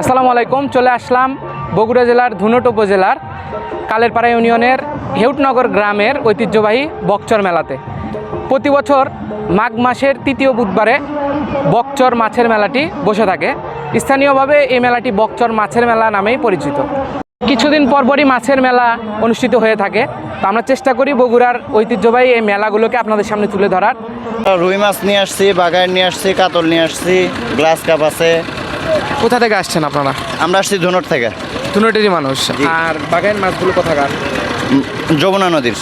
আসসালামু আলাইকুম। চলে আসলাম বগুড়া জেলার ধুনট উপজেলার কালেরপাড়া ইউনিয়নের হেউটনগর গ্রামের ঐতিহ্যবাহী বকচর মেলাতে। প্রতি বছর মাঘ মাসের তৃতীয় বুধবারে বকচর মাছের মেলাটি বসে থাকে। স্থানীয়ভাবে এই মেলাটি বকচর মাছের মেলা নামেই পরিচিত। কিছুদিন পরপরই মাছের মেলা অনুষ্ঠিত হয়ে থাকে, তো আমরা চেষ্টা করি বগুড়ার ঐতিহ্যবাহী এই মেলাগুলোকে আপনাদের সামনে তুলে ধরার। রুই মাছ নিয়ে আসছি, বাগান নিয়ে আসছি, কাতল নিয়ে আসছি, গ্লাস কাপ আছে। কোথা থেকে আসছেন আপনারা? আমরা আসছি ধুনট থেকে। ধুনটেরই মানুষ। আর বাগান মাছগুলো কোথাকার? যমুনা নদীর।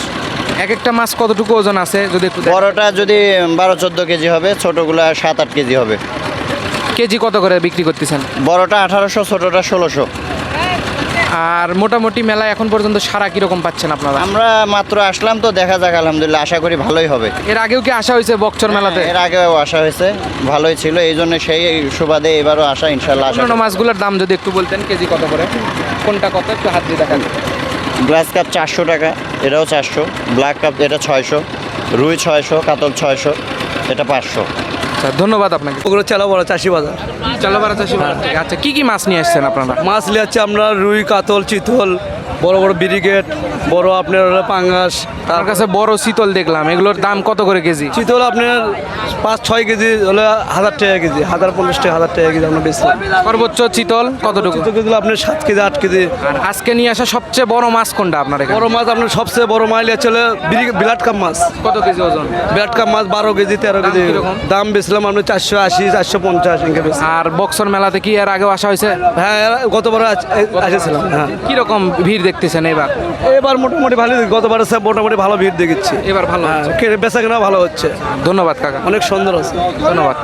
এক একটা মাছ কতটুকু ওজন আছে যদি একটু বড়টা যদি 12-14 কেজি হবে, ছোটগুলা 7-8 কেজি হবে। কেজি কত করে বিক্রি করতেছেন? বড়টা 1800, ছোটটা 1600। আর মোটামুটি মেলা এখন পর্যন্ত সারা কিরকম পাচ্ছেন আপনারা? আমরা মাত্র আসলাম, তো দেখা যাক, আলহামদুলিল্লাহ আশা করি ভালোই হবে। এর আগেও কি আসা হয়েছে বকচর মেলাতে? এর আগেও আসা হয়েছে, ভালোই ছিল, এই জন্য সেই সুবাদে এবারও আসা, ইনশাল্লাহ আসা। অন্যান্য মাছগুলোর দাম যদি একটু বলতেন, কেজি কত করে, কোনটা কত একটু হাত দিয়ে দেখান। গ্লাস কাপ 400 টাকা, এটাও 400। ব্ল্যাক কাপ এটা 600, রুই 600, কাতল 600, এটা 500। আচ্ছা, ধন্যবাদ আপনাকে। ওগুলো চালা বড় চাষি বাজার। চলো বারা চাষি বাজার থেকে। আচ্ছা, কি কি মাছ নিয়ে আসছেন আপনারা? মাছ নিয়ে যাচ্ছে আমরা রুই, কাতল, চিতল, বড় বড় ব্রিগেড, বড় আপনার হলো পাঙ্গাস। তার কাছে বড় শীতল দেখলাম, এগুলোর দাম কত করে কেজি? চিতল আপনার 5-6 কেজি হলে 1000 টাকা কেজি, 1050 টাকা, 1000 টাকা কেজি আমরা বেশি। সর্বোচ্চ চিতল কতটুকু? চিতল কেজি আপনার 7 কেজি, 8 কেজি। আর আজকে নিয়ে আসা সবচেয়ে বড় মাছ কোনটা আপনার এখানে? বড় মাছ আপনার সবচেয়ে বড় মাছ হচ্ছে বিলাট কাপ মাছ। কত কেজি ওজন? বিলাট কাপ মাছ 12 কেজি, 13 কেজি। কিরকম? দাম বেচলাম আমরা 480, 450 ইনকে বেশি। আর বক্সর মেলাতে কি এর আগেও আসা হয়েছে? হ্যাঁ, গতবার এসেছিলাম। হ্যাঁ, কিরকম ভিড় দেখতেছেন এবার? এবার মোটামুটি ভালো, গতবার মোটামুটি ভালো ভিড় দেখেছি। এবার ভালো হ্যাঁ, হচ্ছে। বেচা কেনা ভালো হচ্ছে। ধন্যবাদ কাকা, অনেক সুন্দর আছে। ধন্যবাদ।